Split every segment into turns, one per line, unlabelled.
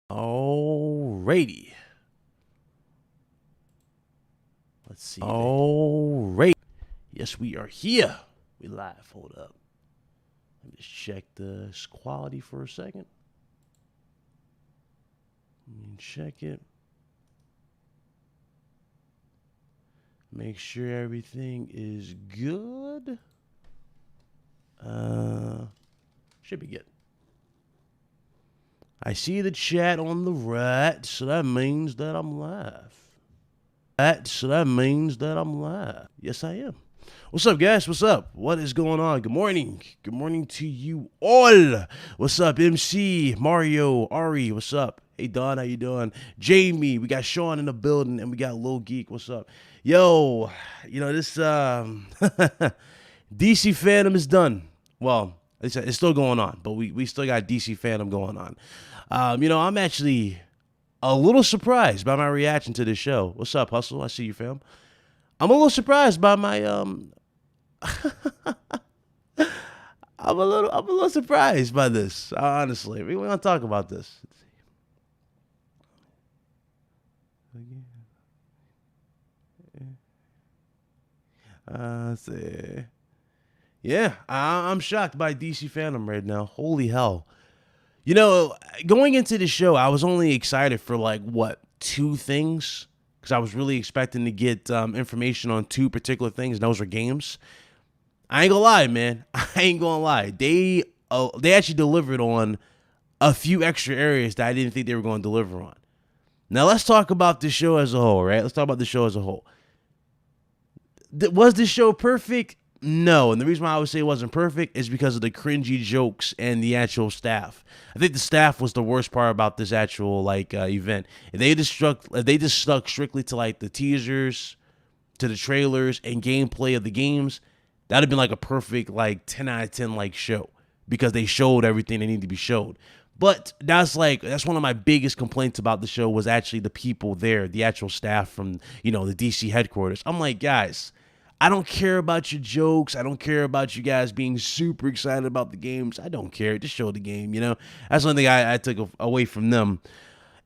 Alrighty. Let's see. Alright. Yes, we are here. We live. Hold up. Let me just check the quality for a second. Let me check it. Make sure everything is good. Should be good. I see the chat on the right, so that means that I'm live. Yes, I am. What's up, guys? What's up? What is going on? Good morning. Good morning to you all. What's up, MC, Mario, Ari? What's up? Hey, Don, how you doing? Jamie, we got Sean in the building, and we got Lil Geek. What's up? Yo, you know, this DC Fandom is done. Well, it's still going on, but we still got DC Fandom going on. You know, I'm actually a little surprised by my reaction to this show. What's up, Hustle? I see you, fam. I'm a little surprised by my I'm a little surprised by this. Honestly, we're gonna talk about this. Let's see. Yeah, I'm shocked by DC Fandom right now. Holy hell. You know, going into the show, I was only excited for like, what, 2 things? Because I was really expecting to get information on 2 particular things, and those were games. I ain't gonna lie, man. I ain't gonna lie. They actually delivered on a few extra areas that I didn't think they were going to deliver on. Now, let's talk about this show as a whole, right? Let's talk about the show as a whole. Was this show perfect? No, and the reason why I would say it wasn't perfect is because of the cringy jokes and the actual staff. I think the staff was the worst part about this actual event. If they just stuck strictly to like the teasers, to the trailers and gameplay of the games, that'd have been like a perfect like 10 out of 10 like show because they showed everything they need to be showed. But that's one of my biggest complaints about the show was actually the people there, the actual staff from, you know, the DC headquarters. I'm like, guys, I don't care about your jokes. I don't care about you guys being super excited about the games. I don't care. Just show the game, you know? That's one thing I took away from them.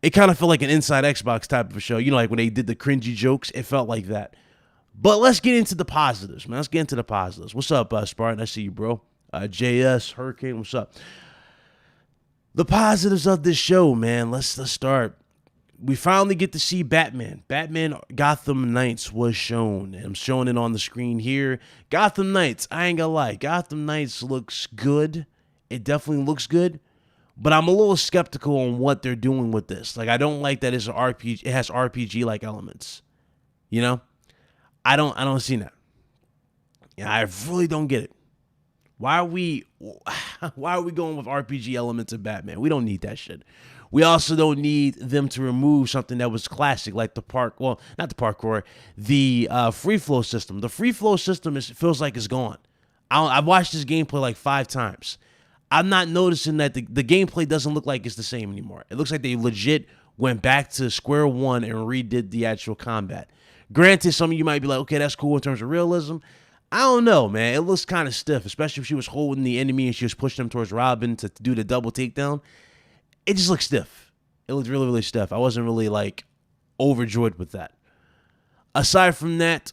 It kind of felt like an Inside Xbox type of a show. You know, like when they did the cringy jokes, it felt like that. But let's get into the positives, man. Let's get into the positives. What's up, Spartan? I see you, bro. JS Hurricane, what's up? The positives of this show, man. Let's start. We finally get to see Batman. Batman Gotham Knights was shown. I'm showing it on the screen here. Gotham Knights, I ain't gonna lie. Gotham Knights looks good. It definitely looks good. But I'm a little skeptical on what they're doing with this. Like, I don't like that it's an RPG. It has RPG-like elements. You know? I don't see that. Yeah, I really don't get it. Why are we going with RPG elements in Batman? We don't need that shit. We also don't need them to remove something that was classic, like the not the parkour, the free flow system. The free flow system feels like it's gone. I've watched this gameplay like 5 times. I'm not noticing that the gameplay doesn't look like it's the same anymore. It looks like they legit went back to square one and redid the actual combat. Granted, some of you might be like, okay, that's cool in terms of realism. I don't know, man. It looks kind of stiff, especially if she was holding the enemy and she was pushing him towards Robin to do the double takedown. It just looks stiff. It looked really, really stiff. I wasn't really, like, overjoyed with that. Aside from that,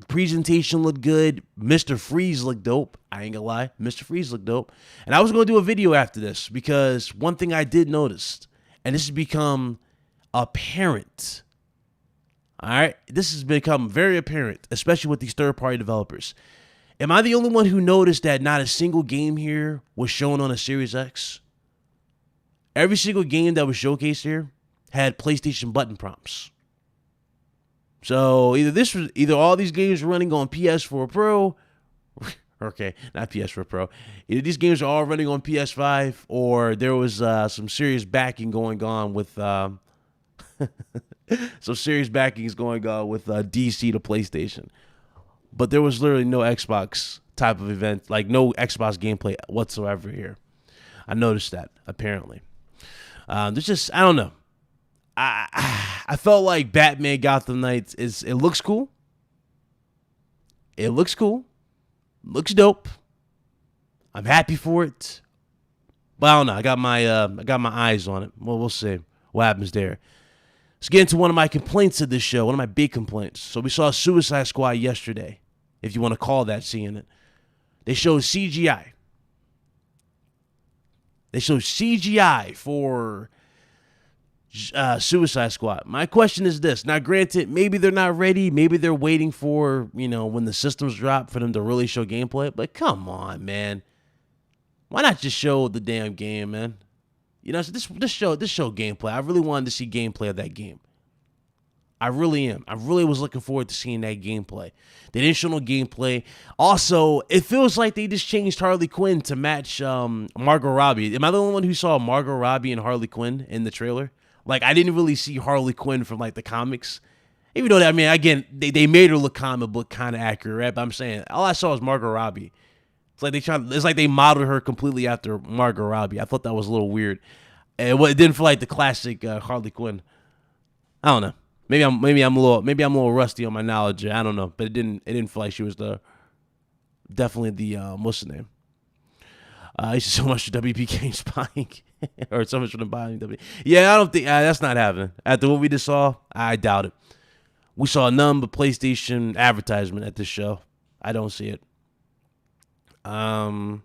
presentation looked good. Mr. Freeze looked dope. I ain't gonna lie. Mr. Freeze looked dope. And I was going to do a video after this because one thing I did notice, and this has become apparent. All right? This has become very apparent, especially with these third-party developers. Am I the only one who noticed that not a single game here was shown on a Series X? Every single game that was showcased here had PlayStation button prompts. So either all these games were running on PS4 Pro, okay, not PS4 Pro. Either these games are all running on PS5, or there was some serious backing going on with some serious backings going on with DC to PlayStation. But there was literally no Xbox type of event, like no Xbox gameplay whatsoever here. I noticed that apparently. There's just, I don't know. I felt like Batman Gotham Knights it looks cool. It looks cool. Looks dope. I'm happy for it. But I don't know. I got my eyes on it. Well, we'll see what happens there. Let's get into one of my complaints of this show. One of my big complaints. So we saw Suicide Squad yesterday, if you want to call that seeing it. They showed CGI. They showed CGI for Suicide Squad. My question is this. Now, granted, maybe they're not ready. Maybe they're waiting for, when the systems drop for them to really show gameplay. But come on, man. Why not just show the damn game, man? So this show gameplay. I really wanted to see gameplay of that game. I really am. I really was looking forward to seeing that gameplay. They didn't show no gameplay. Also, it feels like they just changed Harley Quinn to match Margot Robbie. Am I the only one who saw Margot Robbie and Harley Quinn in the trailer? Like, I didn't really see Harley Quinn from, like, the comics. Even though, again, they made her look comic book kind of accurate, right? But I'm saying, all I saw was Margot Robbie. It's like they modeled her completely after Margot Robbie. I thought that was a little weird. And it didn't feel like the classic Harley Quinn. I don't know. Maybe I'm a little rusty on my knowledge. I don't know, but it didn't feel like she was definitely the what's the name? It's so much for WP spying, or so much for the buying. Yeah, I don't think that's not happening. After what we just saw, I doubt it. We saw none but PlayStation advertisement at this show. I don't see it. Sean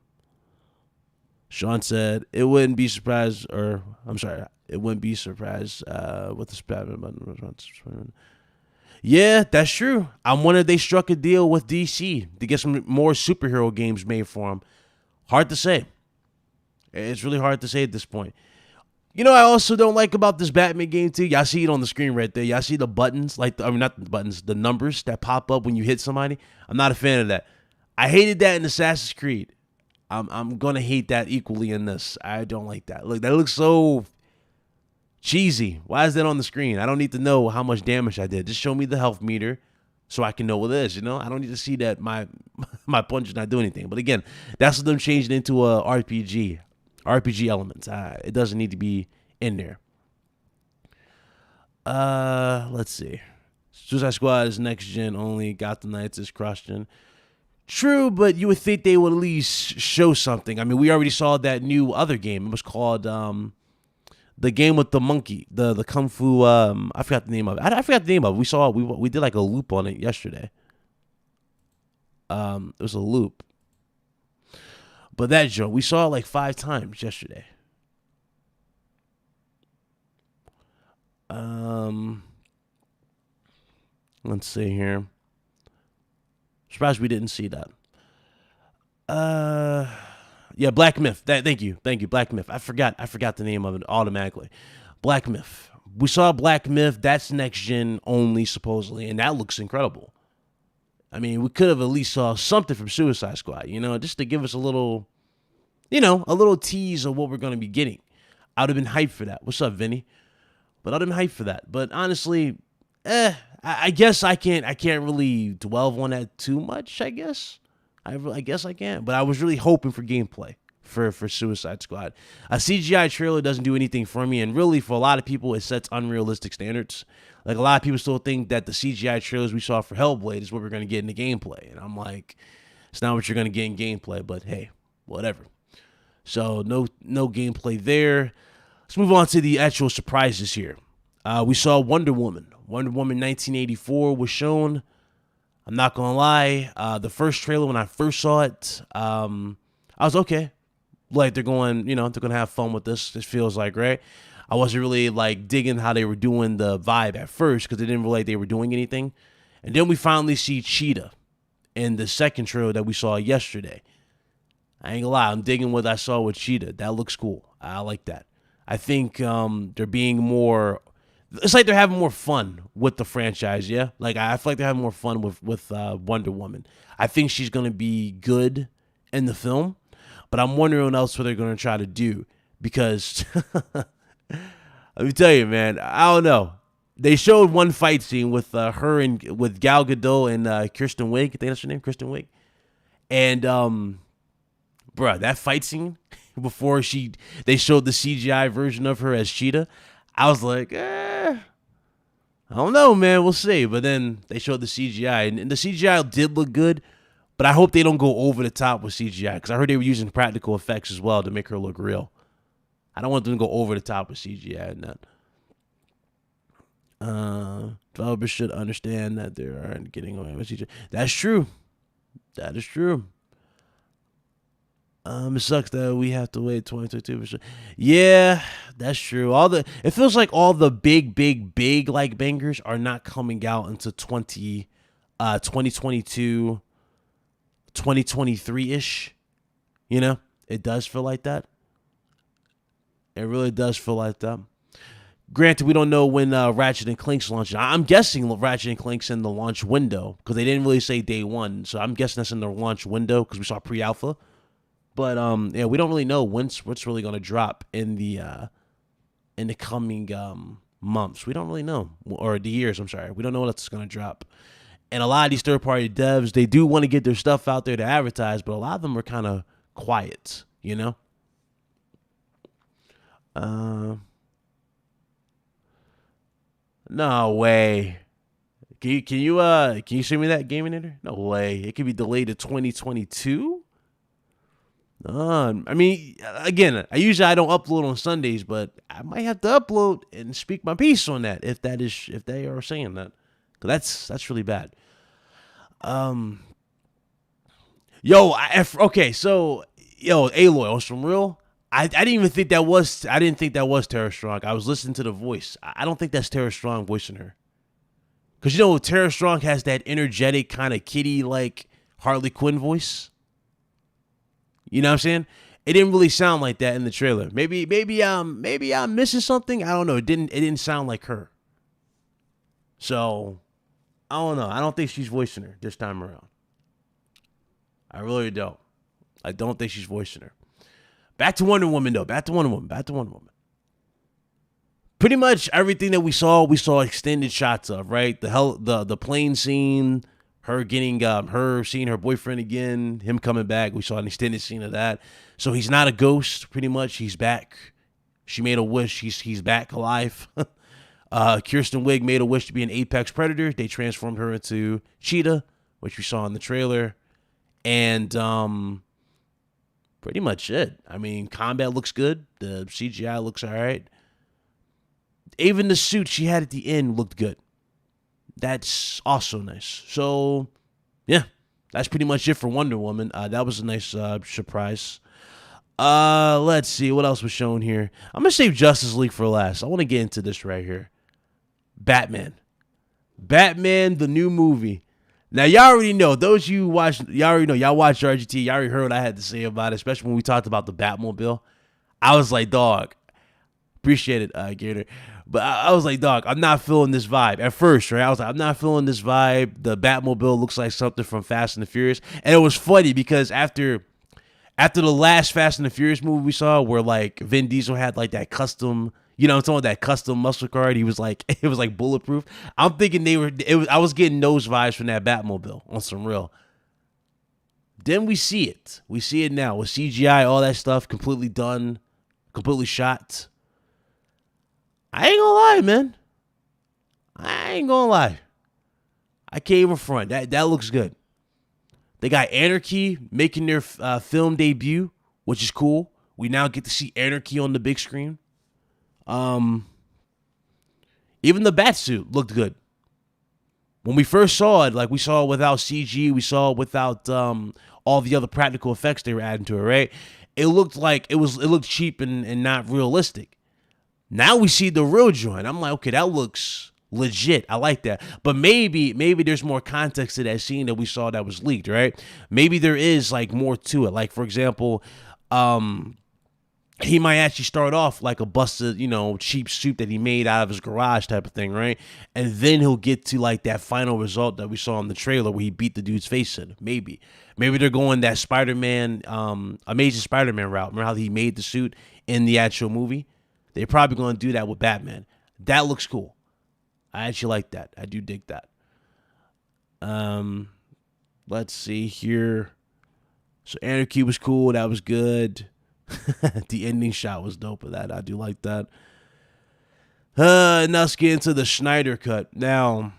said it wouldn't be surprised, or I'm sorry, it wouldn't be surprised with the Spider-Man button. Yeah, that's true. I wonder if they struck a deal with DC to get some more superhero games made for them. Hard to say. It's really hard to say at this point. I also don't like about this Batman game too. Y'all see it on the screen right there. Y'all see the buttons, not the buttons, the numbers that pop up when you hit somebody. I'm not a fan of that. I hated that in Assassin's Creed. I'm gonna hate that equally in this. I don't like that. Look, that looks so cheesy. Why is that on the screen? I don't need to know how much damage I did. Just show me the health meter so I can know what it is. I don't need to see that my punch is not doing anything. But again, that's what them changing into a RPG elements. It doesn't need to be in there. Let's see. Suicide Squad is next gen only. Gotham Knights is cross gen. True, but you would think they would at least show something. I mean, we already saw that new other game. It was called the game with the monkey, the kung fu. I forgot the name of it. I forgot the name of it. We did like a loop on it yesterday. It was a loop. But that joke, we saw it like 5 times yesterday. Let's see here. Surprised we didn't see that. Yeah, Black Myth. Thank you, Black Myth. I forgot the name of it automatically. Black Myth. We saw Black Myth. That's next gen only, supposedly, and that looks incredible. I mean, we could have at least saw something from Suicide Squad, just to give us a little, a little tease of what we're gonna be getting. I would have been hyped for that. What's up, Vinny? But I'd have been hyped for that. But honestly, I guess I can't really dwell on that too much. I guess I can't. But I was really hoping for gameplay for Suicide Squad. A CGI trailer doesn't do anything for me, and really for a lot of people, it sets unrealistic standards. Like, a lot of people still think that the CGI trailers we saw for Hellblade is what we're going to get in the gameplay. And I'm like, it's not what you're going to get in gameplay, but hey, whatever. So no gameplay there. Let's move on to the actual surprises here. We saw Wonder Woman. Wonder Woman 1984 was shown. I'm not going to lie. The first trailer, when I first saw it, I was okay. Like, they're going to have fun with this. This feels like, right? I wasn't really like digging how they were doing the vibe at first because they didn't really like they were doing anything. And then we finally see Cheetah in the second trailer that we saw yesterday. I ain't gonna lie, I'm digging what I saw with Cheetah. That looks cool. I like that. I think they're being more. It's like they're having more fun with the franchise, yeah. Like, I feel like they're having more fun with Wonder Woman. I think she's gonna be good in the film, but I'm wondering what else they're gonna try to do because. Let me tell you, man. I don't know. They showed one fight scene with her and with Gal Gadot and Kristen Wiig. I think that's her name, Kristen Wiig. And bruh, that fight scene before they showed the CGI version of her as Cheetah, I was like, I don't know, man. We'll see. But then they showed the CGI, and the CGI did look good. But I hope they don't go over the top with CGI because I heard they were using practical effects as well to make her look real. I don't want them to go over the top with CGI and that. Developers should understand that they aren't getting away with CGI. That's true. That is true. It sucks that we have to wait 2022. Yeah, that's true. It feels like all the big like bangers are not coming out until 2022, 2023-ish. It does feel like that. It really does feel like that. Granted, we don't know when Ratchet and Clank's launching. I'm guessing Ratchet and Clank's in the launch window because they didn't really say day one. So I'm guessing that's in the launch window because we saw pre-alpha. But yeah, we don't really know what's really going to drop in the coming months. We don't really know, or the years. I'm sorry, we don't know what's going to drop. And a lot of these third-party devs, they do want to get their stuff out there to advertise, but a lot of them are kind of quiet. No way. Can you send me that Gaming Editor? No way. It could be delayed to 2022. I mean, again, I don't upload on Sundays, but I might have to upload and speak my piece on that if they are saying that, because that's really bad. Okay, so Aloy, on some real. I didn't think that was Tara Strong. I was listening to the voice. I don't think that's Tara Strong voicing her. Because, Tara Strong has that energetic kind of kitty like Harley Quinn voice. You know what I'm saying? It didn't really sound like that in the trailer. Maybe I'm missing something. I don't know. It didn't sound like her. So I don't know. I don't think she's voicing her this time around. I really don't. I don't think she's voicing her. Back to Wonder Woman, though. Back to Wonder Woman. Pretty much everything that we saw extended shots of, right? The plane scene, her getting her seeing her boyfriend again, him coming back. We saw an extended scene of that. So he's not a ghost, pretty much. He's back. She made a wish. He's back alive. Kristen Wiig made a wish to be an apex predator. They transformed her into Cheetah, which we saw in the trailer. And pretty much it. I mean, combat looks good. The CGI looks all right. Even the suit she had at the end looked good. That's also nice. So, yeah, That's pretty much it for Wonder Woman. That was a nice surprise. Let's see what else was shown here. I'm gonna save Justice League for last. I want to get into this right here. Batman, the new movie. Now y'all already know. Those you watch, y'all already know. Y'all watched RGT. Y'all already heard what I had to say about it, especially when we talked about the Batmobile. I was like, dog, appreciate it, Gator. But I was like, dog, I'm not feeling this vibe. At first, right? I was like, I'm not feeling this vibe. The Batmobile looks like something from Fast and the Furious. And it was funny because after the last Fast and the Furious movie we saw, where like Vin Diesel had like that custom, I'm talking about that custom muscle car. He was like, it was like bulletproof. I'm thinking I was getting those vibes from that Batmobile on some real. Then we see it. We see it now with CGI, all that stuff completely done, completely shot. I ain't gonna lie, man. I ain't gonna lie. I can't even front. That looks good. They got Anarchy making their film debut, which is cool. We now get to see Anarchy on the big screen. Even the Batsuit looked good. When we first saw it, like we saw it without CG, we saw it without all the other practical effects they were adding to it, right? It looked like it looked cheap and not realistic. Now we see the real joint. I'm like, okay, that looks legit. I like that. But maybe there's more context to that scene that we saw that was leaked, right? Maybe there is like more to it. Like, for example, he might actually start off like a busted, cheap suit that he made out of his garage type of thing, right? And then he'll get to like that final result that we saw in the trailer where he beat the dude's face in. Maybe they're going that Spider-Man, Amazing Spider-Man route. Remember how he made the suit in the actual movie? They're probably going to do that with Batman. That looks cool. I actually like that. I do dig that. Let's see here. So Anarchy was cool. That was good. The ending shot was dope of that. I do like that. Now let's get into the Snyder Cut. Now,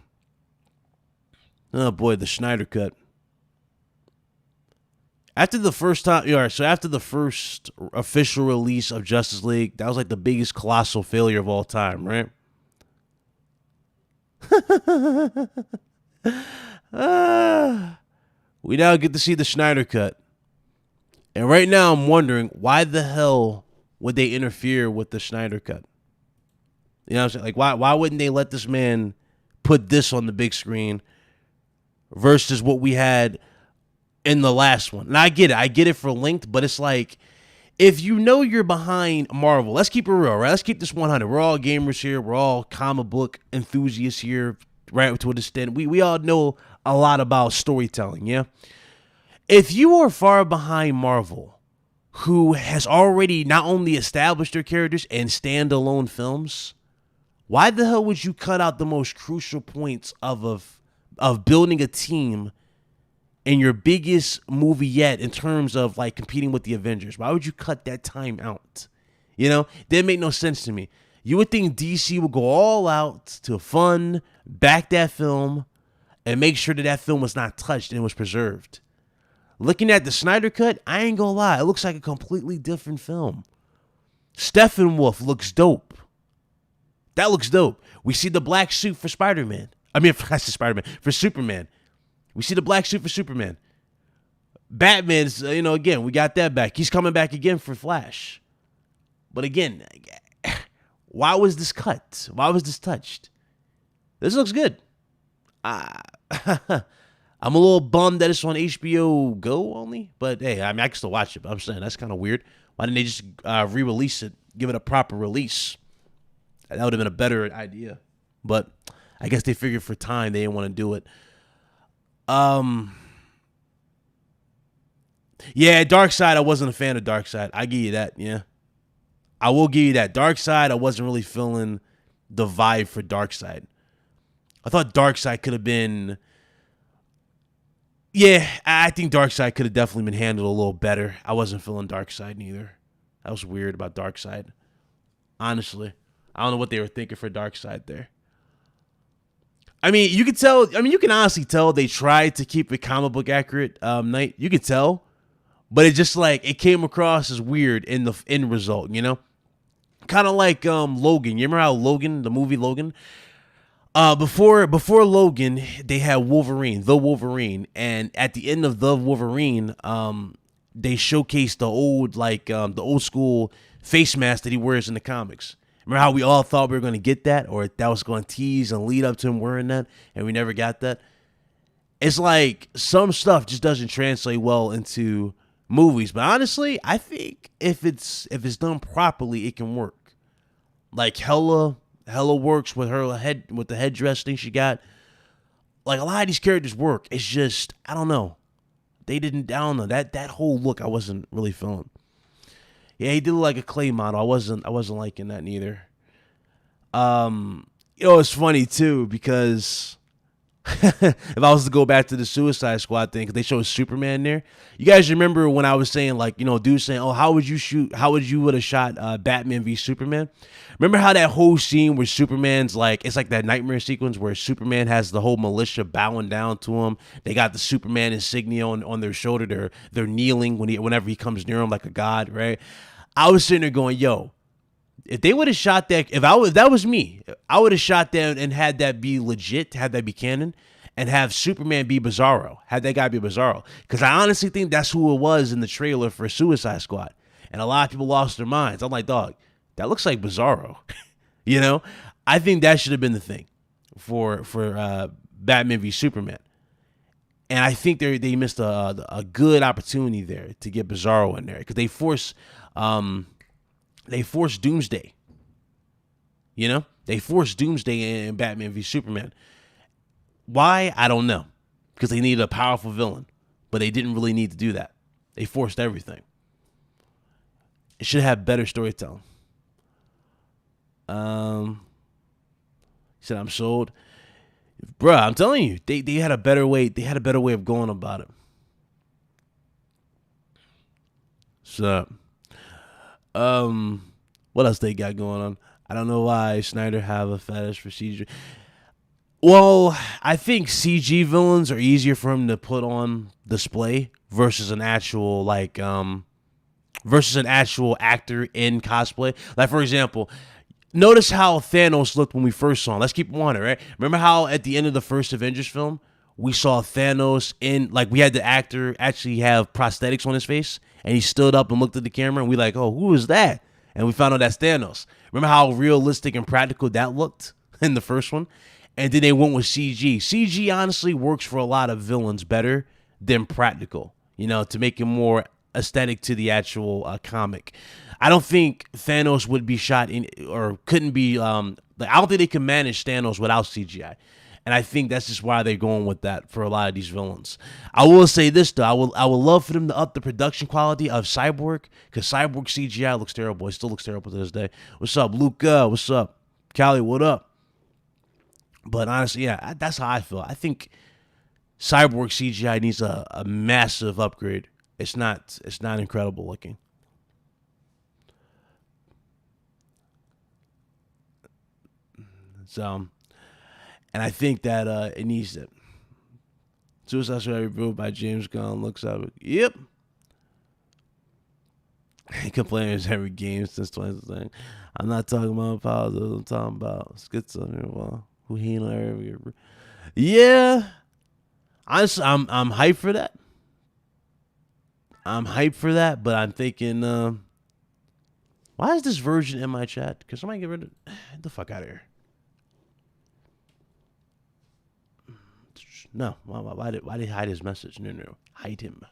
oh boy, the Snyder Cut. After the first official release of Justice League, that was like the biggest colossal failure of all time, right? We now get to see the Snyder Cut. And right now I'm wondering, why the hell would they interfere with the Snyder Cut? You know what I'm saying? Like, why wouldn't they let this man put this on the big screen versus what we had in the last one? And I get it for length, but it's like, if you're behind Marvel, let's keep it real, right? Let's keep this 100. We're all gamers here. We're all comic book enthusiasts here, right? To an extent, we all know a lot about storytelling, yeah? If you are far behind Marvel, who has already not only established their characters in standalone films, why the hell would you cut out the most crucial points of building a team in your biggest movie yet in terms of like competing with the Avengers? Why would you cut that time out? Didn't make no sense to me. You would think DC would go all out to fund, back that film, and make sure that film was not touched and was preserved. Looking at the Snyder Cut, I ain't gonna lie, it looks like a completely different film. Steppenwolf looks dope. That looks dope. We see the black suit for Spider-Man. For Superman. We see the black suit for Superman. Batman's, again, we got that back. He's coming back again for Flash. But again, why was this cut? Why was this touched? This looks good. I'm a little bummed that it's on HBO Go only. But hey, I can still watch it. But I'm saying that's kind of weird. Why didn't they just re-release it, give it a proper release? That would have been a better idea. But I guess they figured for time they didn't want to do it. Yeah, Darkseid, I wasn't a fan of Darkseid. I give you that, yeah. I will give you that. Darkseid, I wasn't really feeling the vibe for Darkseid. I thought Darkseid could have been... Yeah, I think Darkseid could have definitely been handled a little better. I wasn't feeling Darkseid neither. That was weird about Darkseid. Honestly. I don't know what they were thinking for Darkseid there. I mean, you can honestly tell they tried to keep it comic book accurate, Knight. You could tell. But it just like, it came across as weird in the end result, Kind of like Logan. You remember how Logan, the movie Logan? Before Logan, they had Wolverine, and at the end of the Wolverine, they showcased the old school face mask that he wears in the comics. Remember how we all thought we were going to get that, or that was going to tease and lead up to him wearing that, and we never got that. It's like some stuff just doesn't translate well into movies, but honestly, I think if it's done properly, it can work. Like Hella works with the headdress thing she got. Like a lot of these characters work. It's just I don't know. They didn't. I don't know that whole look. I wasn't really feeling. Yeah, he did look like a clay model. I wasn't liking that neither. It's funny too because if I was to go back to the Suicide Squad thing, because they showed Superman there. You guys remember when I was saying, like, dude saying, oh, how would you would have shot Batman v Superman? Remember how that whole scene where Superman's like, it's like that nightmare sequence where Superman has the whole militia bowing down to him. They got the Superman insignia on their shoulder. They're kneeling whenever he comes near them like a god, right? I was sitting there going, yo, if they would have shot that, if that was me, I would have shot that and had that be legit, had that be canon, and have Superman be Bizarro, had that guy be Bizarro. Because I honestly think that's who it was in the trailer for Suicide Squad. And a lot of people lost their minds. I'm like, dog, that looks like Bizarro. I think that should have been the thing for Batman v Superman. And I think they missed a good opportunity there to get Bizarro in there. Because they forced Doomsday. They forced Doomsday in Batman v Superman. Why? I don't know. Because they needed a powerful villain. But they didn't really need to do that. They forced everything. It should have better storytelling. He said, I'm sold. Bruh, I'm telling you, they had a better way. They had a better way of going about it. So, what else they got going on? I don't know why Snyder have a fetish for CG. Well, I think CG villains are easier for him to put on display versus an actual actor in cosplay. Like, for example, notice how Thanos looked when we first saw him. Let's keep it 100, right? Remember how at the end of the first Avengers film, we saw Thanos we had the actor actually have prosthetics on his face, and he stood up and looked at the camera, and we like, oh, who is that? And we found out that's Thanos. Remember how realistic and practical that looked in the first one? And then they went with CG. CG honestly works for a lot of villains better than practical, to make it more aesthetic to the actual comic. I don't think Thanos would be shot in or couldn't be. I don't think they can manage Thanos without CGI. And I think that's just why they're going with that for a lot of these villains. I will say this, though. I would love for them to up the production quality of Cyborg, because Cyborg CGI looks terrible. It still looks terrible to this day. What's up, Luca? What's up? Callie, what up? But honestly, yeah, that's how I feel. I think Cyborg CGI needs a massive upgrade. It's not incredible looking. So, and I think that it needs it. Suicide Squad reviewed by James Gunn looks up. Yep. Complainers every game since 2016. I'm not talking about politics. I'm talking about schizophrenia. Who he every. Yeah. Honestly, I'm hyped for that. But I'm thinking, why is this version in my chat? Can somebody get rid of get the fuck out of here? No, why did he hide his message? No, hide him.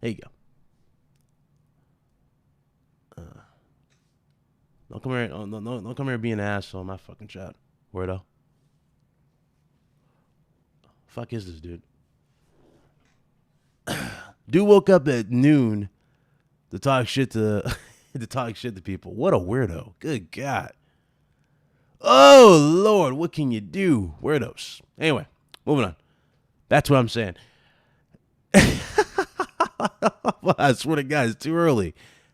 There you go. Don't come here. Don't come here being an asshole in my fucking chat, weirdo. Fuck is this dude? Dude woke up at noon to talk shit to people. What a weirdo. Good God. Oh Lord, what can you do? Weirdos. Anyway, moving on. That's what I'm saying. I swear to God, it's too early.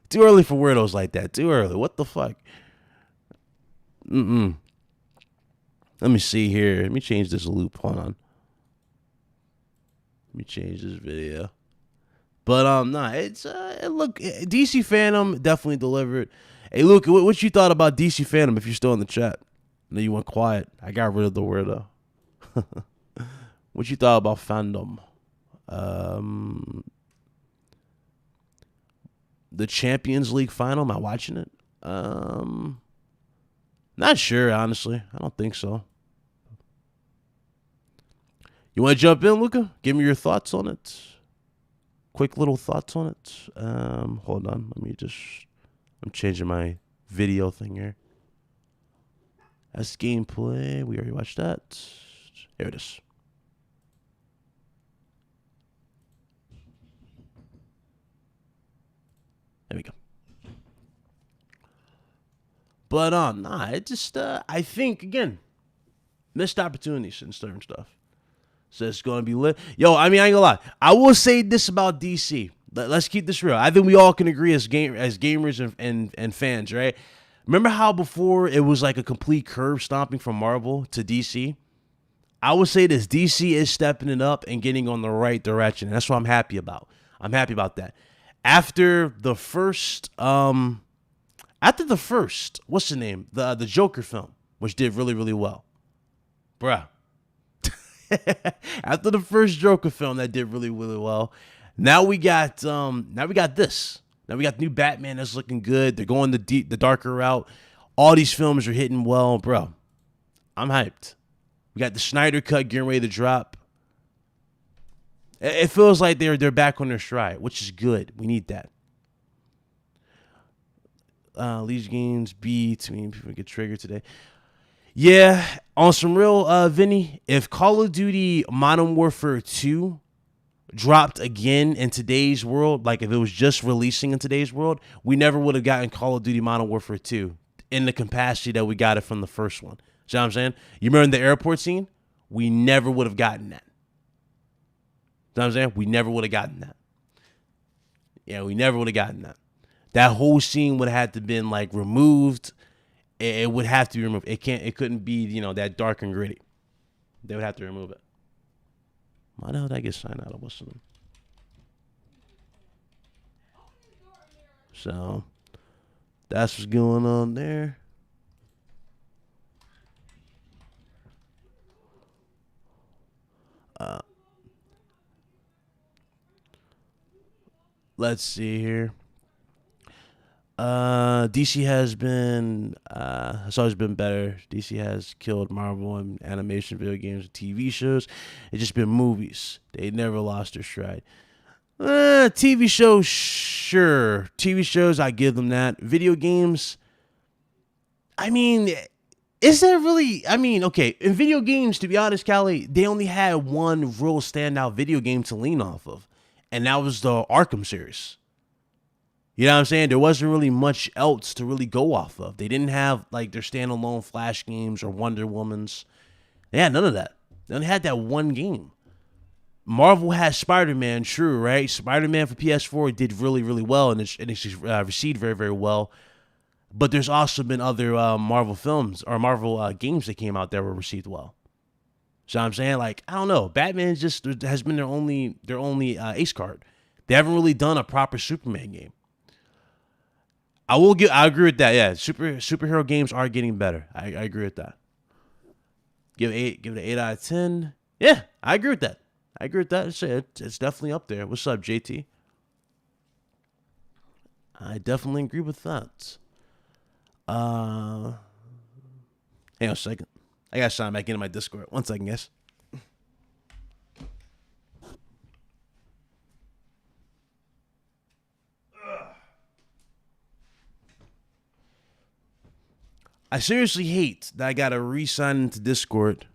Too early for weirdos like that. Too early. What the fuck? Let me see here. Let me change this loop. Hold on. Let me change this video. But it's look, DC Fandom definitely delivered. Hey, Luke, what you thought about DC Fandom? If you're still in the chat, No, you went quiet. I got rid of the word though. What you thought about Fandom? The Champions League final. Am I watching it? Not sure, honestly. I don't think so. You want to jump in, Luca? Give me your thoughts on it. Quick little thoughts on it. Hold on. I'm changing my video thing here. That's gameplay. We already watched that. Here it is. There we go. But nah, it just I think again, missed opportunities and certain stuff. So it's gonna be lit. Yo, I mean, I ain't gonna lie. I will say this about DC. Let's keep this real. I think we all can agree as gamers and fans, right? Remember how before it was like a complete curve stomping from Marvel to DC? I would say this: DC is stepping it up and getting on the right direction. That's what I'm happy about. I'm happy about that. After the first, what's the name? The Joker film, which did really, really well, bruh. After the first Joker film that did really, really well, now we got this. Now we got the new Batman that's looking good. They're going the darker route. All these films are hitting well, bro. I'm hyped. We got the Snyder Cut getting ready to drop. It feels like they're back on their stride, which is good. We need that. These games beat. I mean, people get triggered today. Yeah, on some real, Vinny, if Call of Duty Modern Warfare 2 dropped again in today's world, like if it was just releasing in today's world, we never would have gotten Call of Duty Modern Warfare 2 in the capacity that we got it from the first one. See what I'm saying? You remember the airport scene? We never would have gotten that. See what I'm saying? We never would have gotten that. Yeah, we never would have gotten that. That whole scene would have had to been like removed. It would have to be removed. It couldn't be, that dark and gritty. They would have to remove it. Why the hell did I get signed out of what's them? So that's what's going on there. Let's see here. DC has been it's always been better. DC has killed Marvel in animation, video games, and TV shows. It's just been movies. They never lost their stride. TV shows, sure. TV shows, I give them that. Video games, I mean, is there really? I mean, okay, in video games, to be honest, Callie, they only had one real standout video game to lean off of, and that was the Arkham series. You know what I'm saying? There wasn't really much else to really go off of. They didn't have like their standalone Flash games or Wonder Woman's. They had none of that. They only had that one game. Marvel has Spider-Man, true, right? Spider-Man for PS4 did really, really well, and it's received very, very well. But there's also been other Marvel films or Marvel games that came out that were received well. So I'm saying, like, I don't know. Batman just has been their only ace card. They haven't really done a proper Superman game. I agree with that. Yeah, superhero games are getting better. I agree with that. Give it an 8 out of 10. Yeah, I agree with that. It's definitely up there. What's up, JT? I definitely agree with that. Hang on a second. I gotta sign back into my Discord. 1 second, guys. I seriously hate that I gotta re-sign into Discord.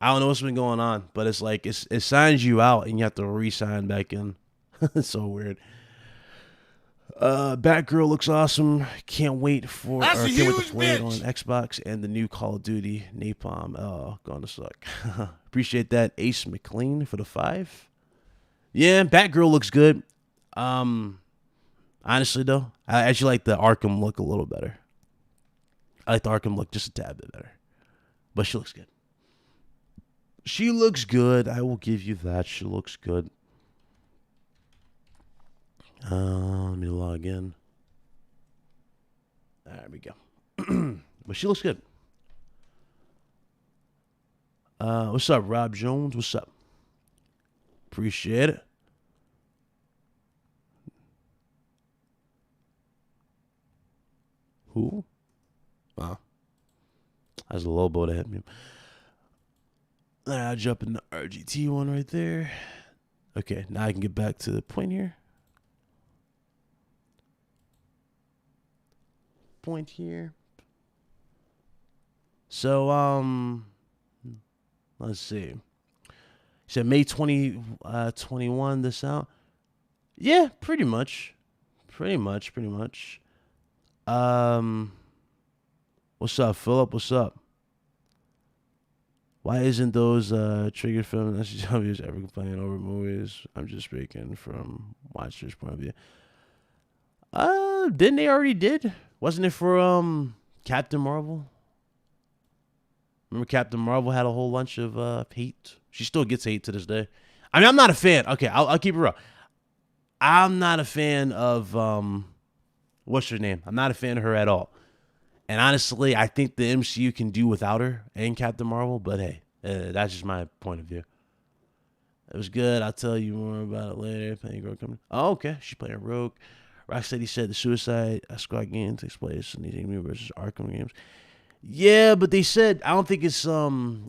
I don't know what's been going on, but it's like it signs you out and you have to re-sign back in. It's so weird. Batgirl looks awesome. Can't wait to play it on Xbox and the new Call of Duty Napalm. Oh, gonna suck. Appreciate that, Ace McLean for the 5. Yeah, Batgirl looks good. Honestly though, I actually like the Arkham look a little better. I like the Arkham look just a tad bit better. But she looks good. She looks good. I will give you that. She looks good. Let me log in. There we go. But she looks good. What's up, Rob Jones? What's up? Appreciate it. Who? Oh, that's a Lobo that hit me. I'll jump in the RGT one right there. Okay, now I can get back to the point here. Point here. So, let's see. You said May 2021 this out? Yeah, pretty much. Pretty much. What's up, Philip? What's up? Why isn't those triggered film SJWs ever complaining over movies? I'm just speaking from watcher's point of view. Didn't they already did? Wasn't it for Captain Marvel? Remember Captain Marvel had a whole bunch of hate? She still gets hate to this day. I mean, I'm not a fan. Okay, I'll keep it real. I'm not a fan of what's her name? I'm not a fan of her at all. And honestly, I think the MCU can do without her and Captain Marvel. But hey, that's just my point of view. It was good. I'll tell you more about it later. Playing Rogue coming. Oh, okay. She's playing Rogue. Rocksteady said the Suicide Squad game takes place in these new versus Arkham games. Yeah, but they said I don't think it's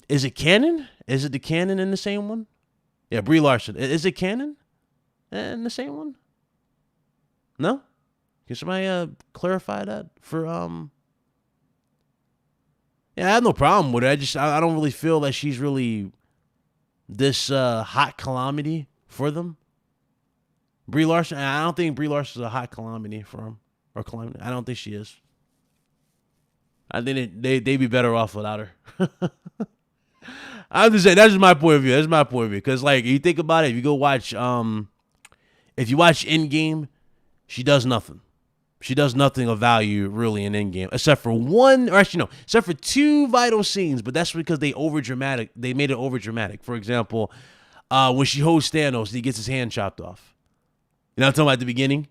Is it canon? Is it the canon in the same one? Yeah, Brie Larson. Is it canon in the same one? No. Can somebody clarify that for Yeah, I have no problem with it. I don't really feel that she's really this hot calamity for them. Brie Larson, I don't think Brie Larson is a hot calamity for them. Or calamity. I don't think she is. I think they'd be better off without her. I'm just saying, that's just my point of view. That's my point of view. Because, like, you think about it, if you go watch, if you watch Endgame, she does nothing. She does nothing of value, really, in Endgame. Except for one, or actually, no, except for two vital scenes. But that's because they made it over dramatic. For example, when she holds Thanos, he gets his hand chopped off. You know what I'm talking about at the beginning?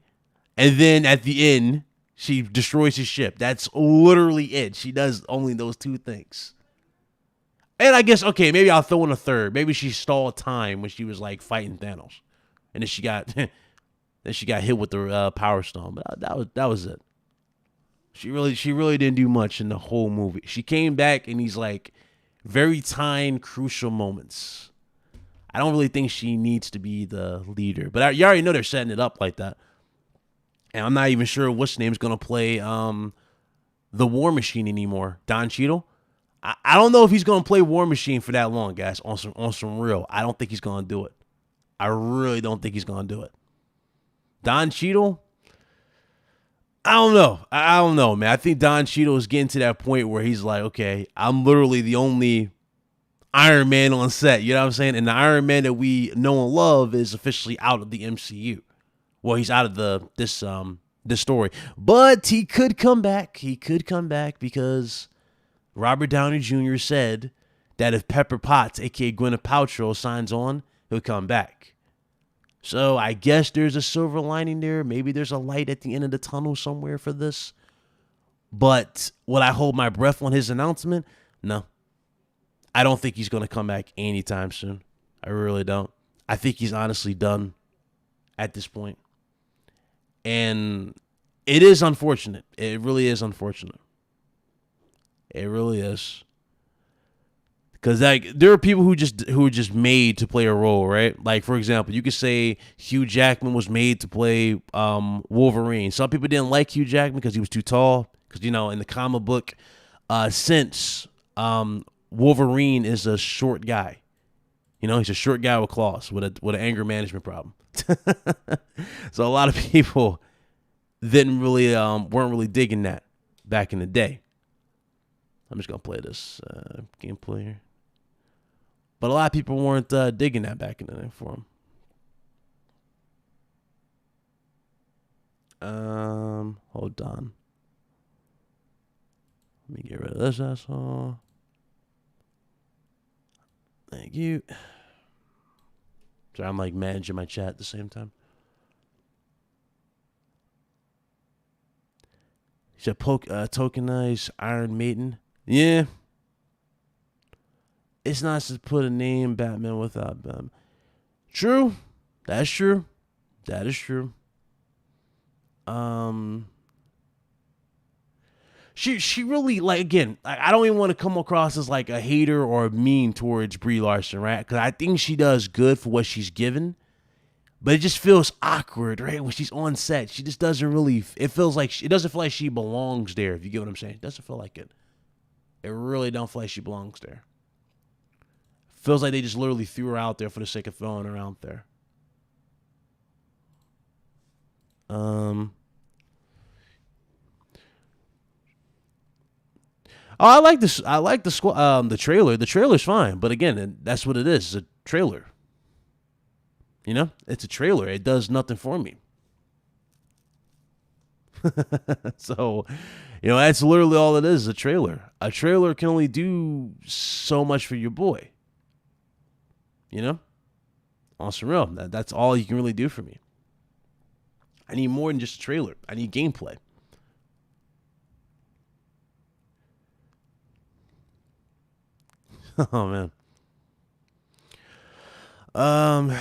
And then at the end, she destroys his ship. That's literally it. She does only those two things. And I guess, okay, maybe I'll throw in a third. Maybe she stalled time when she was like fighting Thanos. And then she got hit with the Power Stone. But that was it. She really didn't do much in the whole movie. She came back in these like very crucial moments. I don't really think she needs to be the leader. But you already know they're setting it up like that. And I'm not even sure which name's going to play the War Machine anymore. Don Cheadle? I don't know if he's going to play War Machine for that long, guys, on some real. I don't think he's going to do it. I really don't think he's going to do it. Don Cheadle? I don't know, man. I think Don Cheadle is getting to that point where he's like, okay, I'm literally the only Iron Man on set. You know what I'm saying? And the Iron Man that we know and love is officially out of the MCU. Well, he's out of this story. But he could come back. He could come back because Robert Downey Jr. said that if Pepper Potts, a.k.a. Gwyneth Paltrow, signs on, he'll come back. So I guess there's a silver lining there. Maybe there's a light at the end of the tunnel somewhere for this. But would I hold my breath on his announcement? No. I don't think he's going to come back anytime soon. I really don't. I think he's honestly done at this point. And it is unfortunate. It really is unfortunate. It really is. Because like there are people who are just made to play a role, right? Like for example, you could say Hugh Jackman was made to play Wolverine. Some people didn't like Hugh Jackman because he was too tall. Because in the comic book, since Wolverine is a short guy, he's a short guy with claws with an anger management problem. So a lot of people weren't really digging that back in the day. I'm just gonna play this gameplay here. But a lot of people weren't digging that back in the day for him. Hold on. Let me get rid of this asshole. Thank you. So I'm like managing my chat at the same time. He said tokenize Iron Maiden. Yeah. It's nice to put a name Batman without Batman. True. That's true. That is true. Um, she really like again. I don't even want to come across as like a hater or mean towards Brie Larson, right? Because I think she does good for what she's given, but it just feels awkward, right? When she's on set, she just doesn't really. It feels like it doesn't feel like she belongs there. If you get what I'm saying, it doesn't feel like it. It really don't feel like she belongs there. Feels like they just literally threw her out there for the sake of throwing her out there. Um. Oh, I like this. I like the trailer. The trailer's fine, but again, that's what it is. It's a trailer. You know, it's a trailer. It does nothing for me. So, that's literally all it is. A trailer. A trailer can only do so much for your boy. You know, on some real. That's all you can really do for me. I need more than just a trailer. I need gameplay. Oh man. Um.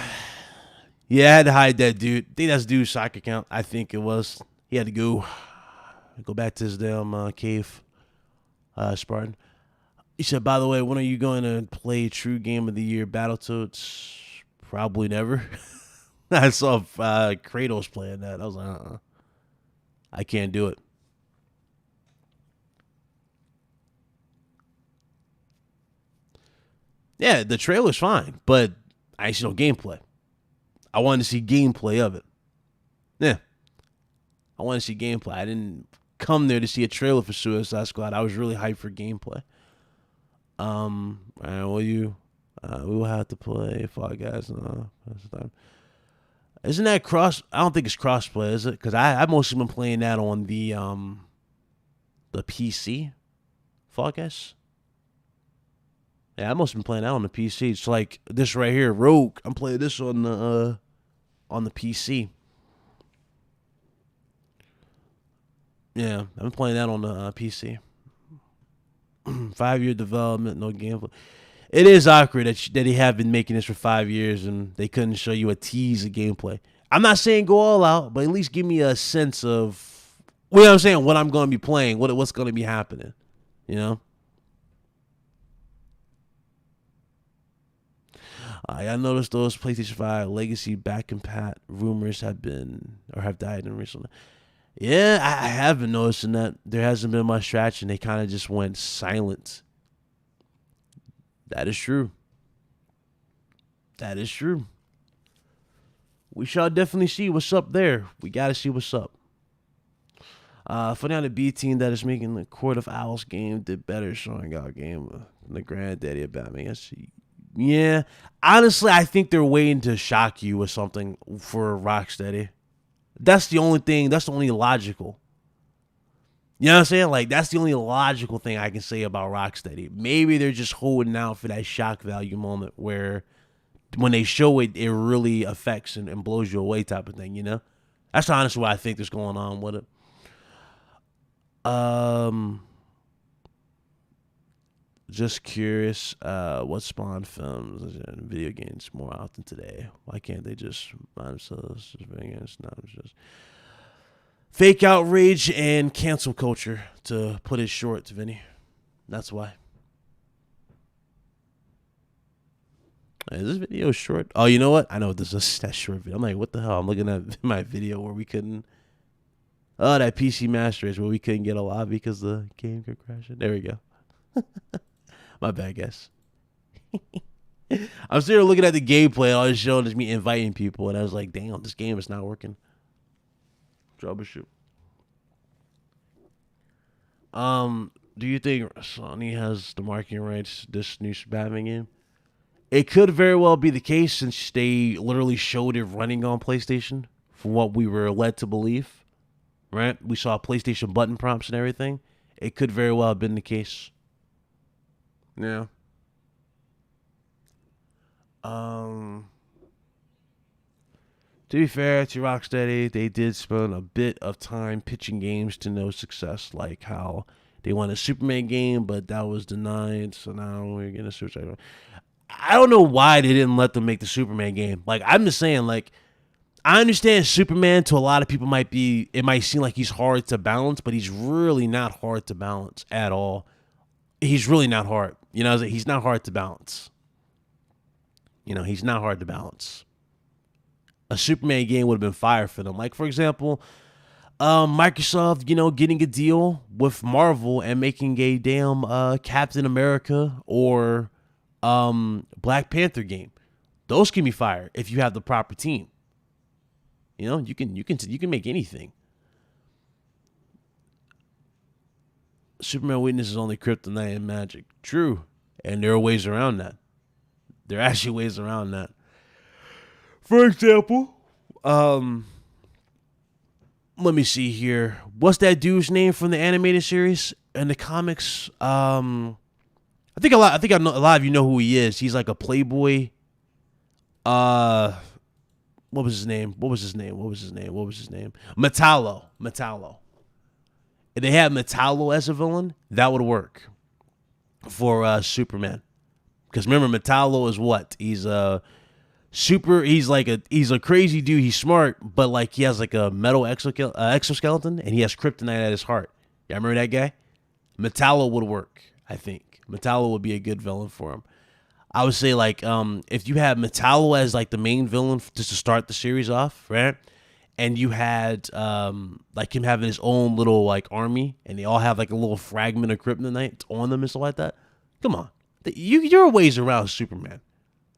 Yeah, I had to hide that dude. I think that's dude's soccer account. I think it was. He had to go back to his damn cave. Spartan. He said, by the way, when are you going to play True Game of the Year Battletoads? Probably never. I saw Kratos playing that. I was like, I can't do it. Yeah, the trailer's fine, but I see no gameplay. I wanted to see gameplay of it. Yeah, I wanted to see gameplay. I didn't come there to see a trailer for Suicide Squad. I was really hyped for gameplay. We will have to play Fall Guys. Isn't that cross? I don't think it's crossplay, is it? Because I've mostly been playing that on the PC. Fall Guys. Yeah, I must have been playing that on the PC. It's like this right here, Rogue. I'm playing this on the PC. Yeah, I've been playing that on the PC. 5-year development, no gameplay. It is awkward that he have been making this for 5 years and they couldn't show you a tease of gameplay. I'm not saying go all out, but at least give me a sense of what I'm saying, what I'm going to be playing, what's going to be happening. You know. I noticed those PlayStation 5 Legacy back and pat rumors have died in recently. Yeah, I have been noticing that there hasn't been much traction. They kind of just went silent. That is true. That is true. We shall definitely see what's up there. We got to see what's up. Funny how the B team that is making the Court of Owls game did better showing our game than the granddaddy of Batman. Yeah, honestly, I think they're waiting to shock you with something for Rocksteady. That's the only thing. That's the only logical. You know what I'm saying? Like, that's the only logical thing I can say about Rocksteady. Maybe they're just holding out for that shock value moment where when they show it, it really affects and blows you away type of thing, you know? That's honestly what I think is going on with it. Just curious, what spawned films and video games more often today? Why can't they just remind themselves just video games? Not just fake outrage and cancel culture, to put it short, Vinny. That's why. Is this video short? Oh, you know what? I know this is that short video. I'm like, what the hell? I'm looking at my video where we couldn't. Oh, that PC Master Race where we couldn't get a lobby because the game kept crashing. There we go. My bad, guys. I'm still looking at the gameplay. All it's showing is me inviting people, and I was like, damn, this game is not working. Troubleshoot. Do you think Sony has the marketing rights to this new Batman game? It could very well be the case since they literally showed it running on PlayStation, from what we were led to believe. Right? We saw PlayStation button prompts and everything. It could very well have been the case. Yeah. To be fair to Rocksteady, they did spend a bit of time pitching games to no success, like how They want a Superman game, but that was denied. So now we're getting a Suicide Squad. I don't know why they didn't let them make the Superman game. Like, I'm just saying, like, I understand Superman to a lot of people it might seem like he's hard to balance, but he's really not hard to balance at all. He's really not hard. You know, he's not hard to balance. You know, he's not hard to balance. A Superman game would have been fire for them. Like, for example, Microsoft, you know, getting a deal with Marvel and making a damn Captain America or Black Panther game. Those can be fire if you have the proper team. You know, you can make anything. Superman witnesses only kryptonite and magic. True. And there are ways around that. There are actually ways around that. For example, let me see here. What's that dude's name from the animated series and the comics? I think a lot of you know who he is. He's like a playboy. What was his name? Metallo. If they had Metallo as a villain, that would work for Superman. Because remember, Metallo is what? He's a he's a crazy dude. He's smart, but like he has like a metal exoskeleton and he has kryptonite at his heart. Yeah, remember that guy? Metallo would work, I think. Metallo would be a good villain for him. I would say like if you had Metallo as like the main villain just to start the series off, right? And you had like him having his own little like army, and they all have like a little fragment of kryptonite on them and stuff like that. Come on, there are ways around Superman.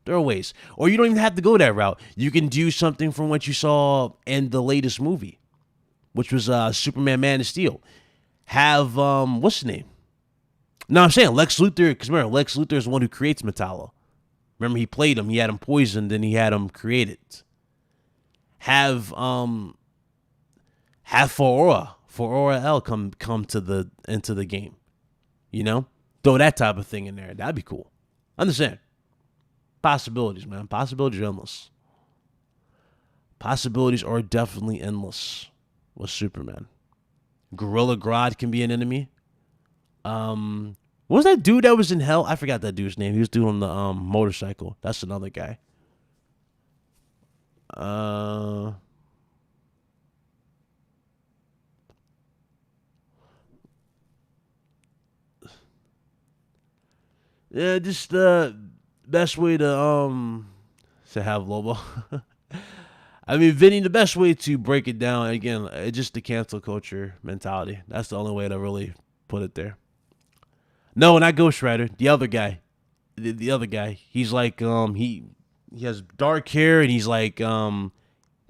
There are ways, or you don't even have to go that route. You can do something from what you saw in the latest movie, which was Superman Man of Steel. Have what's his name? No, I'm saying Lex Luthor, because remember, Lex Luthor is the one who creates Metallo. Remember, he played him. He had him poisoned, then he had him created. Have For Aura L come into the game. You know? Throw that type of thing in there. That'd be cool. Understand? Possibilities, man. Possibilities are endless. Possibilities are definitely endless with Superman. Gorilla Grodd can be an enemy. What was that dude that was in hell? I forgot that dude's name. He was doing the motorcycle. That's another guy. Yeah, just the best way to have Lobo. I mean, Vinny, the best way to break it down again, it's just the cancel culture mentality. That's the only way to really put it there. No, not Ghost Rider. The other guy. The other guy. He's like he has dark hair and he's like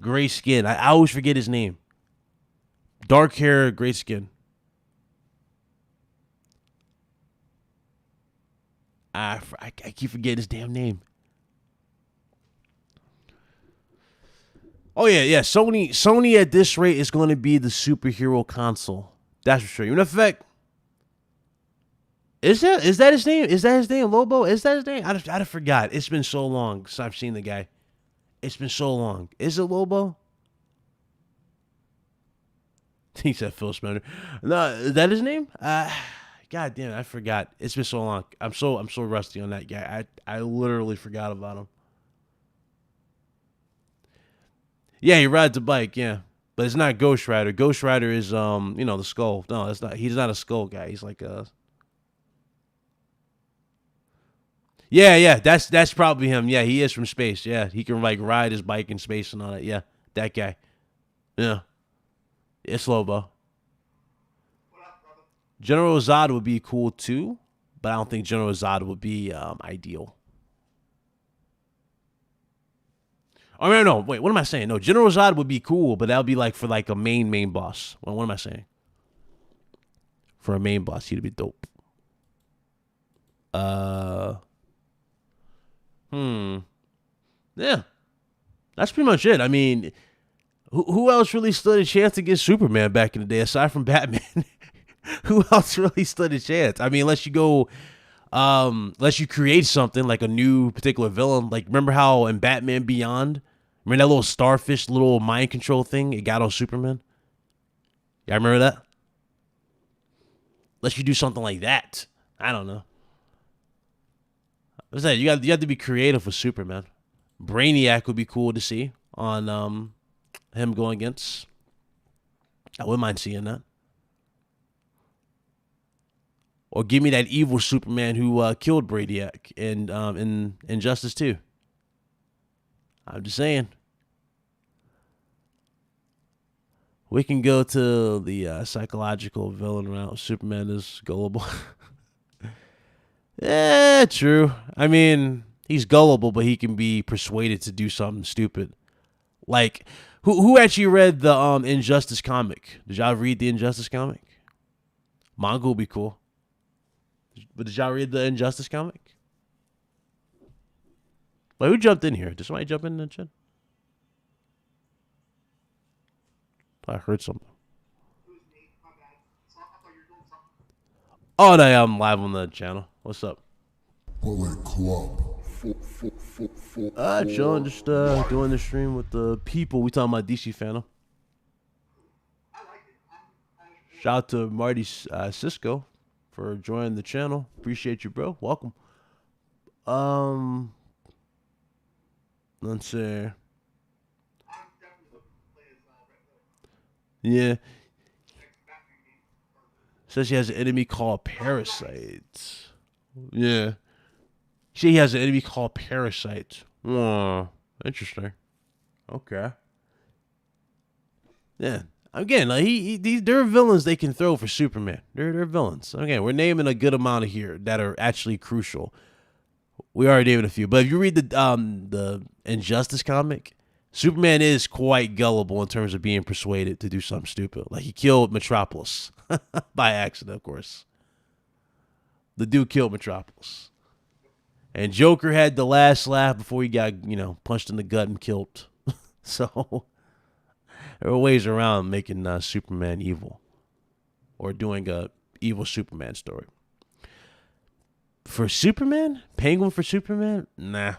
gray skin. I always forget his name. Dark hair, gray skin. I keep forgetting his damn name. Oh yeah. Sony at this rate is going to be the superhero console. That's for sure. You know, in fact, is that his name? Is that his name? Lobo? Is that his name? I forgot. It's been so long since I've seen the guy. It's been so long. Is it Lobo? He said Phil Spencer. No, is that his name? God damn it, I forgot. It's been so long. I'm so rusty on that guy. I literally forgot about him. Yeah, he rides a bike, yeah. But it's not Ghost Rider. Ghost Rider is the skull. No, that's not. He's not a skull guy. He's like a. Yeah, that's probably him. Yeah, he is from space. Yeah, he can like ride his bike in space and all that. Yeah, that guy. Yeah, it's Lobo. General Zod would be cool too, but I don't think General Zod would be ideal. Oh no, wait, what am I saying? No, General Zod would be cool, but that would be like for like a main boss. Well, what am I saying? For a main boss, he'd be dope. Yeah. That's pretty much it. I mean, who else really stood a chance against Superman back in the day aside from Batman? Who else really stood a chance? I mean, unless you create something like a new particular villain. Like, remember how in Batman Beyond, remember that little starfish, little mind control thing? It got on Superman. Yeah, I remember that. Unless you do something like that. I don't know. What's that? You have to be creative with Superman. Brainiac would be cool to see on him going against. I wouldn't mind seeing that. Or give me that evil Superman who killed Brainiac in Injustice 2. I'm just saying. We can go to the psychological villain route. Superman is gullible. Yeah, true. I mean, he's gullible, but he can be persuaded to do something stupid. Like, who actually read the Injustice comic? Did y'all read the Injustice comic? Manga would be cool. But did y'all read the Injustice comic? Like, who jumped in here? Did somebody jump in the chat? I heard something. Oh, no, I'm live on the channel. What's up?
Bullet Club.
Chilling, just doing the stream with the people. We talking about DC Fandom. Shout out to Marty Cisco for joining the channel. Appreciate you, bro. Welcome. Let's see. Yeah. Says he has an enemy called Parasite. Yeah. He has an enemy called Parasite. Oh, interesting. Okay. Yeah. Again, like they're villains they can throw for Superman. They're villains. Again, we're naming a good amount of here that are actually crucial. We already named a few, but if you read the Injustice comic, Superman is quite gullible in terms of being persuaded to do something stupid. Like he killed Metropolis by accident, of course. The dude killed Metropolis. And Joker had the last laugh before he got, punched in the gut and killed. So there are ways around making Superman evil or doing a evil Superman story. For Superman? Penguin for Superman? Nah.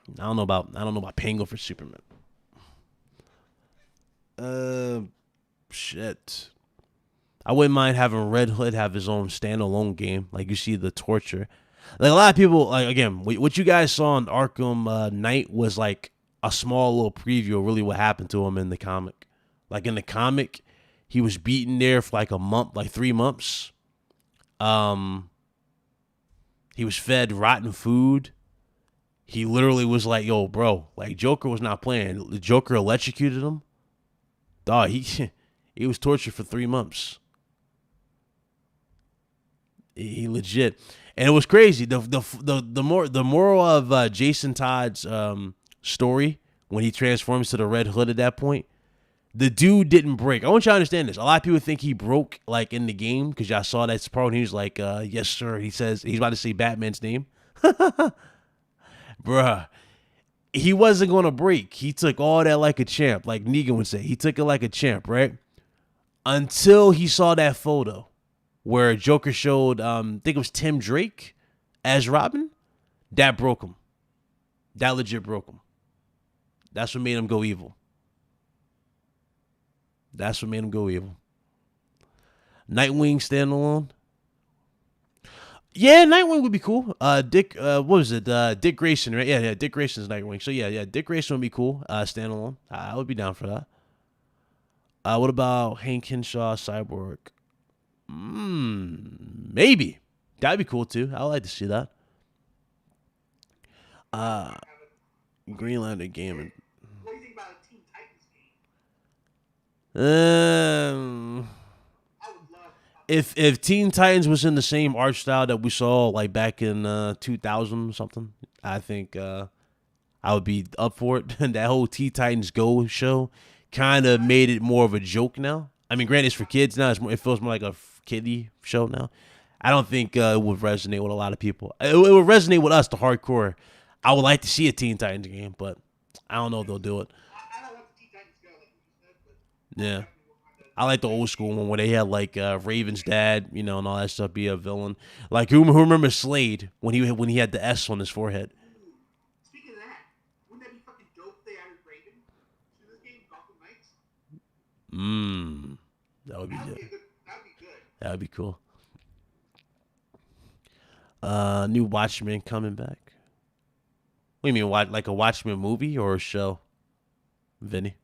I don't know about Penguin for Superman. Shit. I wouldn't mind having Red Hood have his own standalone game. Like you see the torture. Like a lot of people, like again, what you guys saw in Arkham Knight was like a small little preview of really what happened to him in the comic. Like in the comic, he was beaten there for like a month, like 3 months. He was fed rotten food. He literally was like, yo, bro, like Joker was not playing. The Joker electrocuted him. Dog, he was tortured for 3 months. He legit. And it was crazy. The moral of Jason Todd's story when he transforms to the Red Hood at that point, the dude didn't break. I want you to understand this. A lot of people think he broke like in the game because y'all saw that part when he was like, yes, sir. He says he's about to say Batman's name. Bruh. He wasn't going to break. He took all that like a champ, like Negan would say. He took it like a champ, right? Until he saw that photo where Joker showed, I think it was Tim Drake as Robin. That broke him. That legit broke him. That's what made him go evil. That's what made him go evil. Nightwing standalone. Yeah, Nightwing would be cool. Dick, what was it? Dick Grayson, right? Yeah, Dick Grayson's Nightwing. So yeah, Dick Grayson would be cool. Standalone. I would be down for that. What about Hank Henshaw, Cyborg? Maybe. That'd be cool too. I would like to see that. Green Lantern game.
What do you think about a Teen Titans game? I would love.
If Teen Titans was in the same art style that we saw like back in 2000 or something, I think I would be up for it. That whole Teen Titans Go show kind of made it more of a joke now. I mean, granted, it's for kids now. It feels more like a kiddie show now. I don't think it would resonate with a lot of people. It would resonate with us, the hardcore. I would like to see a Teen Titans game, but I don't know if they'll do it.
I don't want the Teen Titans Go like you said, but
Yeah. I like the old school one where they had like Raven's dad, and all that stuff be a villain. Like who remembers Slade when he had the S on his forehead?
Speaking of that, wouldn't that be fucking dope if they added Raven to this game, Gotham Knights?
That would be
That would
good.
be a good
That'd be cool. New Watchmen coming back. What do you mean, like a Watchmen movie or a show, Vinny?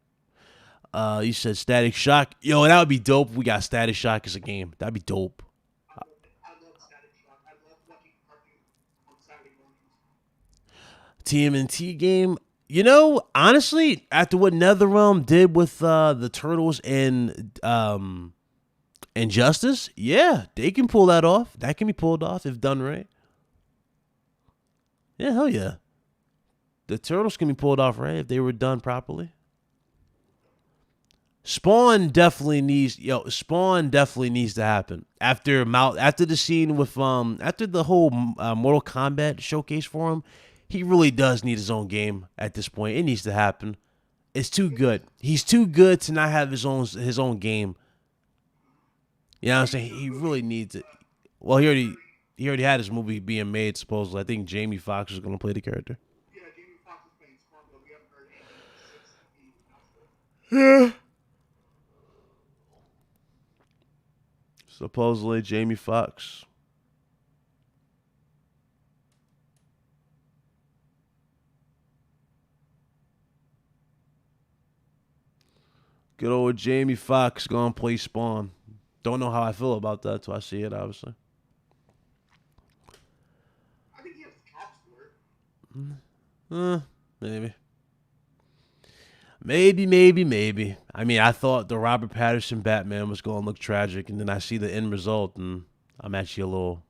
You said Static Shock. Yo, that would be dope if we got Static Shock as a game. That'd be dope.
I love Static Shock. I love watching cartoons on Saturday mornings.
TMNT game. You know, honestly, after what NetherRealm did with the Turtles and Justice, yeah, they can pull that off. That can be pulled off if done right. Yeah, hell yeah. The Turtles can be pulled off right if they were done properly. Spawn definitely needs to happen after the scene with after the whole Mortal Kombat showcase for him. He really does need his own game at this point. It needs to happen. It's too good. He's too good to not have his own game. You know what I'm saying? He really needs it. Well, he already had his movie being made, supposedly. I think Jamie Foxx was going to play the character.
Yeah, Jamie Foxx is playing Spawn, but we haven't heard anything since he announced it.
Supposedly Jamie Foxx. Good old Jamie Foxx gonna play Spawn. Don't know how I feel about that till I see it, obviously.
I think he has chops for it.
Maybe. Maybe. I mean, I thought the Robert Pattinson Batman was going to look tragic, and then I see the end result, and I'm actually a little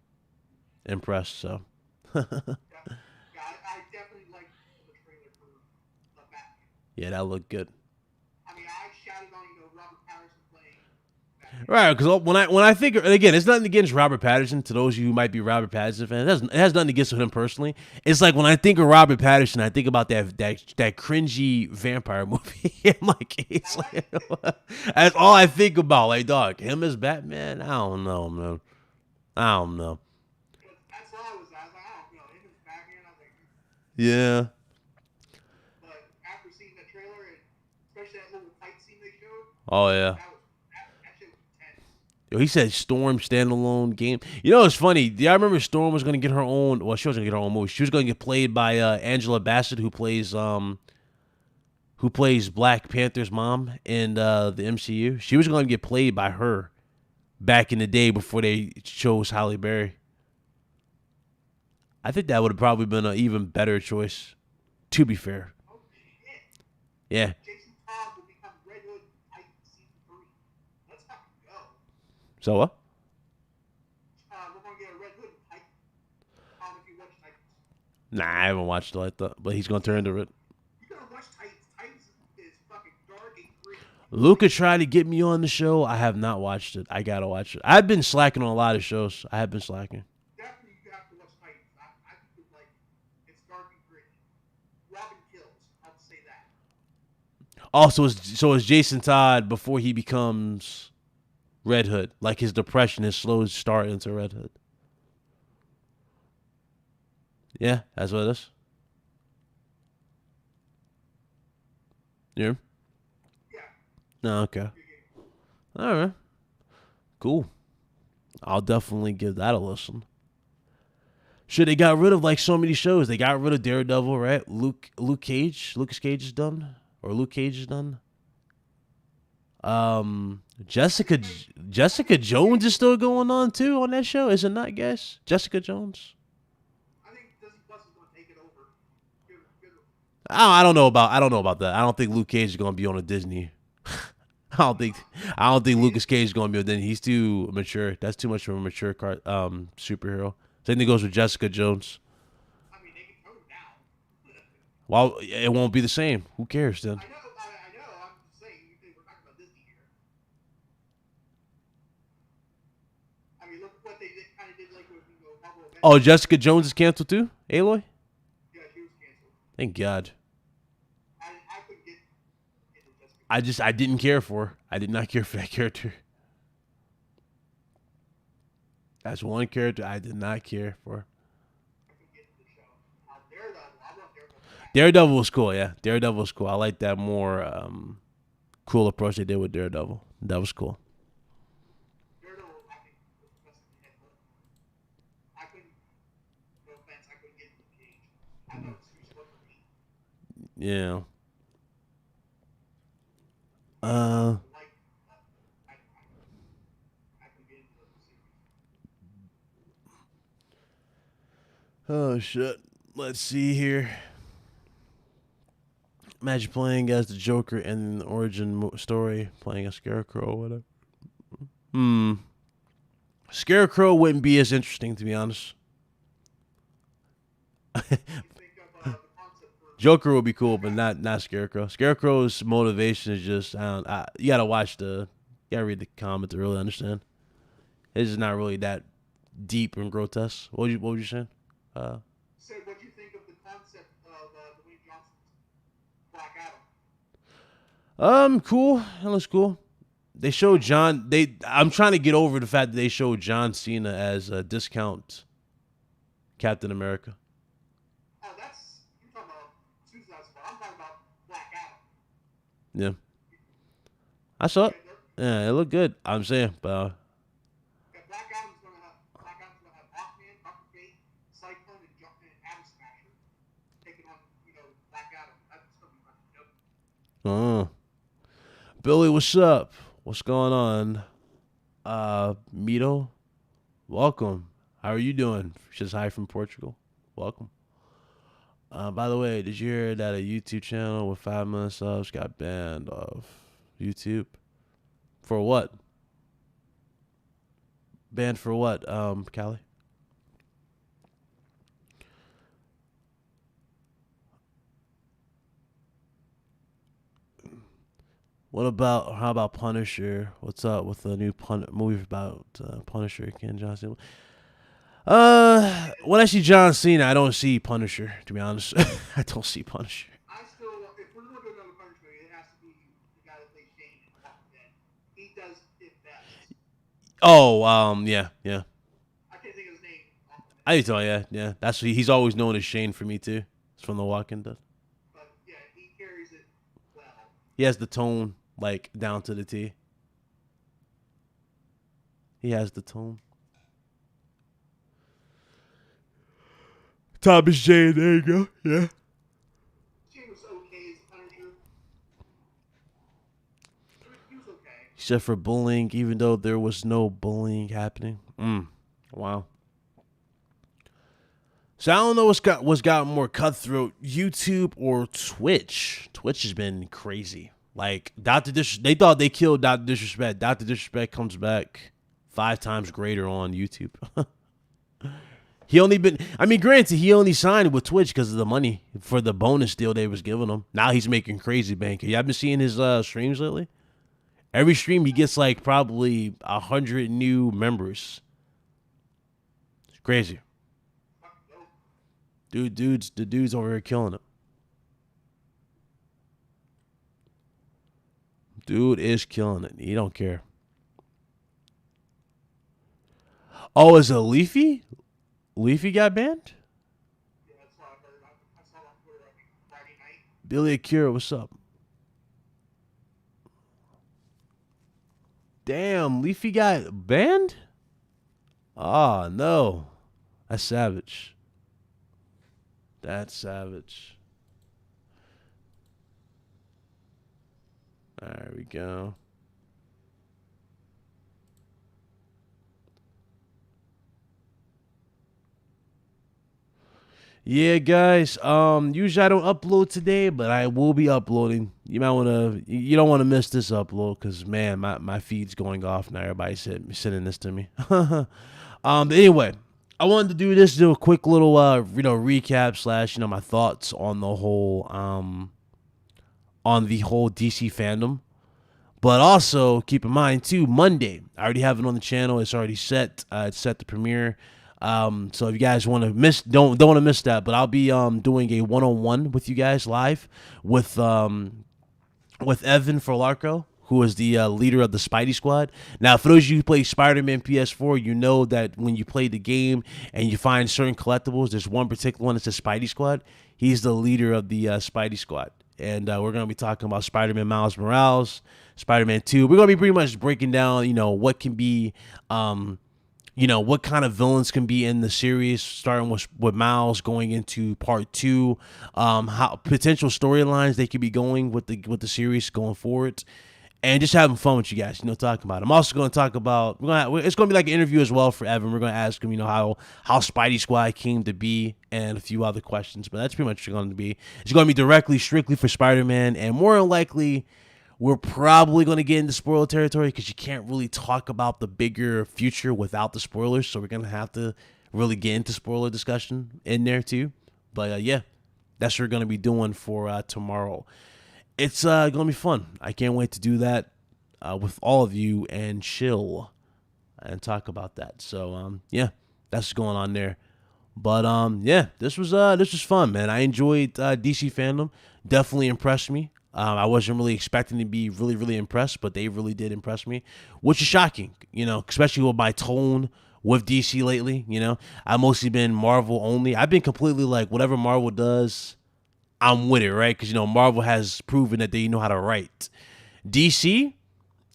impressed, so.
Yeah, I definitely like the trailer for the Batman.
Yeah, that looked good.
I mean, I shouted on, Robert Pattinson playing Batman.
Right, because when I think, and again, it's nothing against Robert Pattinson. To those of you who might be Robert Pattinson fans, it has nothing against him personally. It's like when I think of Robert Pattinson, I think about that cringy vampire movie. I'm like, it's like that's all I think about. Like, dog, him as Batman. I don't know, man. I don't know.
That's all I was like, I don't know. Him as Batman, I was like,
Yeah.
but after seeing the trailer, and especially that little fight scene they showed,
Oh yeah.
that shit was intense.
Yo, he said Storm standalone game. You know, it's funny. Do y'all remember Storm was gonna get her own? Well, she was gonna get her own movie. She was gonna get played by Angela Bassett, who plays Black Panther's mom in the MCU. She was gonna get played by her back in the day before they chose Halle Berry. I think that would have probably been an even better choice. To be fair.
Oh shit.
Yeah.
Jason Todd will become Red Hood Titan season 3. Let's fucking go.
So what?
We're gonna get a Red Hood Titan. If you watch Titans.
Nah, I haven't watched it like that. But he's gonna turn into it.
You gotta watch Titans. Titans is fucking dark and gritty.
Luca tried to get me on the show. I have not watched it. I gotta watch it. I've been slacking on a lot of shows. I have been slacking.
Definitely you have to watch Titans. I think it's like, it's dark and gritty. Robin kills. I'll say that.
Also, so is Jason Todd before he becomes Red Hood? Like his depression, his slow start into Red Hood. Yeah, that's what it is. Yeah.
Yeah.
No, okay. All right. Cool. I'll definitely give that a listen. Shit, they got rid of like so many shows. They got rid of Daredevil, right? Lucas Cage is done, or Luke Cage is done. Jessica Jones is still going on too on that show, is it not, guys? Jessica Jones.
I think Disney Plus is gonna take it over. Good.
I don't know about that. I don't think Luke Cage is gonna be on a Disney. I don't think Lucas Cage is gonna be on Disney. He's too mature. That's too much of a mature superhero. Same thing goes with Jessica Jones.
I mean, they can tone it down.
Well, it won't be the same. Who cares then?
I know. I'm just saying. You think we're talking about Disney here? I mean, look what they kind of did, like with Marvel.
Oh, Jessica Jones is canceled too, Aloy?
Yeah, she was canceled.
Thank God.
I couldn't get into Jessica.
I didn't care for her. I did not care for that character. That's one character I did not care for.
I couldn't get into the show. Daredevil. I love Daredevil.
Daredevil was cool, yeah. Daredevil was cool. I like that more cool approach they did with Daredevil. That was cool.
Daredevil, I think,
Yeah.
Like, I can get into the series.
Oh shit. Let's see here. Imagine playing as the Joker and the origin story, playing a Scarecrow or whatever. Scarecrow wouldn't be as interesting, to be honest.
You think of the concept for
Joker would be cool, but not Scarecrow. Scarecrow's motivation is just you gotta you gotta read the comic to really understand. It's just not really that deep and grotesque. What were you saying?
So, what do you think of the concept of Dwayne Johnson's Black Adam?
Cool. That looks cool. They showed John. I'm trying to get over the fact that they showed John Cena as a discount Captain America.
Oh, that's you're talking about Suicide Squad. I'm talking about Black Adam.
Yeah, I saw it. Yeah, it looked good. I'm saying, but
Black Adam's gonna have Hawkman, Dr. Fate, Cyclone, and Atom Smasher taking on Black Adam. That's gonna be fucking dope.
Billy, what's up? What's going on? Mito, welcome. How are you doing? Just hi from Portugal. Welcome. By the way, did you hear that a YouTube channel with 5 million subs got banned off YouTube? For what? Banned for what, Callie? How about Punisher? What's up with the new movie about Punisher, Ken Johnson? When I see John Cena, I don't see Punisher, to be honest. I don't see Punisher.
If we're going to do another Punisher movie, it has to be the guy that plays Shane in Walking Dead. He does it best.
Oh, yeah.
I can't think of his name.
I need to tell you, yeah. He's always known as Shane for me too. It's from The Walking Dead.
But yeah, he carries it well.
He has the tone like down to the T. He has the tone. Thomas Jane, there you go. Yeah.
Shane was okay as a Punisher. He was okay.
Except for bullying, even though there was no bullying happening. Wow. So I don't know what's got more cutthroat, YouTube or Twitch. Twitch has been crazy. Like they thought they killed Dr. Disrespect. Dr. Disrespect comes back 5 times greater on YouTube. Granted, he only signed with Twitch because of the money for the bonus deal they was giving him. Now he's making crazy bank. Y'all been seeing his streams lately? Every stream he gets like probably 100 new members. It's crazy. The dude's over here killing it. Dude is killing it. He don't care. Oh, is it Leafy? Leafy got banned?
Yeah, that's what I heard. I saw on Twitter, I think, Friday night.
Billy Akira, what's up? Damn, Leafy got banned? Oh, no. That's savage. That's savage. There we go. Yeah, guys. Usually I don't upload today, but I will be uploading. You don't want to miss this upload because man, my feed's going off now. Everybody's sending this to me. But anyway, I wanted to do a quick little recap / my thoughts on the whole DC fandom. But also keep in mind too, Monday, I already have it on the channel. It's already set. It's set to premiere. So if you guys want to don't want to miss that, but I'll be doing a 1-on-1 with you guys live with Evan Forlarco, who is the leader of the Spidey Squad. Now, for those of you who play Spider-Man PS4, you know that when you play the game and you find certain collectibles, there's one particular one that says Spidey Squad. He's the leader of the Spidey Squad. And we're going to be talking about Spider-Man Miles Morales, Spider-Man 2. We're going to be pretty much breaking down, what can be you know, what kind of villains can be in the series, starting with Miles going into part 2, how potential storylines they could be going with the series going forward, and just having fun with you guys, you know, talking about it. I'm also going to talk about, it's going to be like an interview as well for Evan. We're going to ask him, you know, how Spidey Squad came to be and a few other questions, but that's pretty much going to be, it's going to be directly, strictly for Spider-Man, and more than likely, we're probably going to get into spoiler territory because you can't really talk about the bigger future without the spoilers. So we're going to have to really get into spoiler discussion in there too. But yeah, that's what we're going to be doing for tomorrow. It's going to be fun. I can't wait to do that with all of you and chill and talk about that. So yeah, that's what's going on there. But yeah, this was fun, man. I enjoyed DC Fandom. Definitely impressed me. I wasn't really expecting to be really, really impressed, but they really did impress me, which is shocking, you know, especially with my tone with DC lately. You know, I've mostly been Marvel only. I've been completely like, whatever Marvel does, I'm with it, right? Because, you know, Marvel has proven that they know how to write. DC,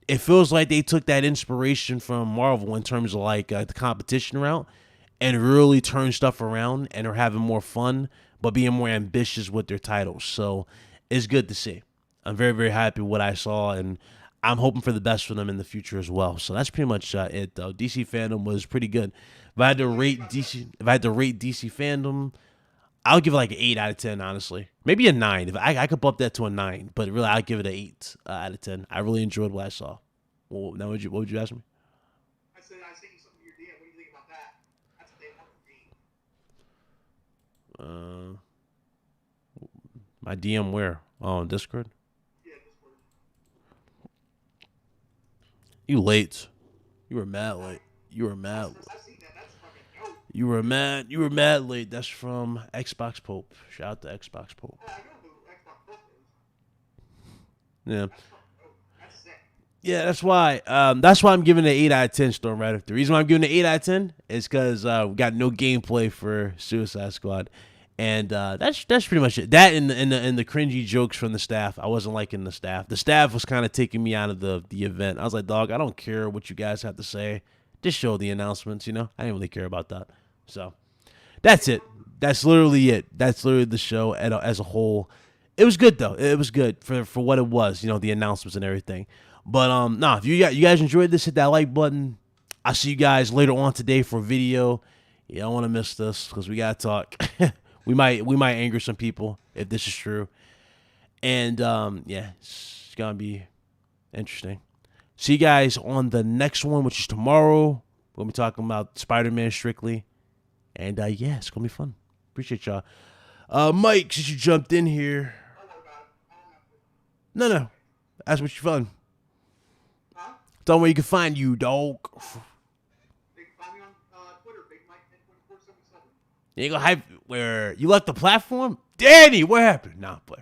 it feels like they took that inspiration from Marvel in terms of like the competition route and really turned stuff around and are having more fun, but being more ambitious with their titles. So it's good to see. I'm very, very happy with what I saw, and I'm hoping for the best for them in the future as well. So that's pretty much it, though. DC Fandom was pretty good. If I had to rate DC Fandom, I'll give it like an 8 out of 10, honestly. Maybe a 9. If I could bump that to a 9, but really I'd give it an 8 out of 10. I really enjoyed what I saw. Well, now what would you ask me?
I sent you something to your DM. What do you think about that? That's what they want from me.
My DM where? Oh, on Discord?
Yeah, Discord.
You late. You were mad late. You were mad.
I've seen that. That's fucking dope.
You were mad late. That's from Xbox Pope. Shout out to Xbox Pope.
I know who Xbox Pope is.
Yeah.
That's fucking dope. That's sick.
Yeah, that's why. That's why I'm giving it an 8 out of 10, Storm Rider. The reason why I'm giving it an 8 out of 10 is because we got no gameplay for Suicide Squad. And that's pretty much it. That and the cringy jokes from the staff. I wasn't liking the staff. The staff was kind of taking me out of the event. I was like, dog, I don't care what you guys have to say. Just show the announcements, you know? I didn't really care about that. So that's it. That's literally it. That's literally the show as a whole. It was good, though. It was good for what it was, you know, the announcements and everything. But if you guys enjoyed this, hit that like button. I'll see you guys later on today for a video. You don't want to miss this because we got to talk. We might anger some people if this is true. And yeah, it's gonna be interesting. See you guys on the next one, which is tomorrow. We're gonna be talking about Spider-Man strictly. And yeah, it's gonna be fun. Appreciate y'all. Mike, since you jumped in here. No. That's what you fun.
Huh?
Tell me where you can find you, dog.
They can find me on Twitter, Big Mike 102477.
You ain't gonna hype where you left the platform? Danny, what happened? Nah, but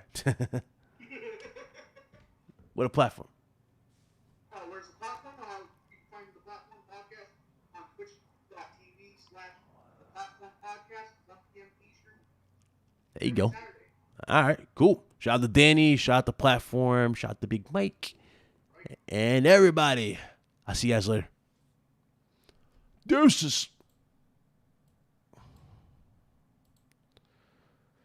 what a platform.
Where's the platform? You can find the platform podcast on twitch.tv/the platform podcast, 1 p.m. Eastern.
There you go.
Saturday.
All right, cool. Shout out to Danny, shout out to Platform, shout out to Big Mike, and everybody. I'll see you guys later. Deuces.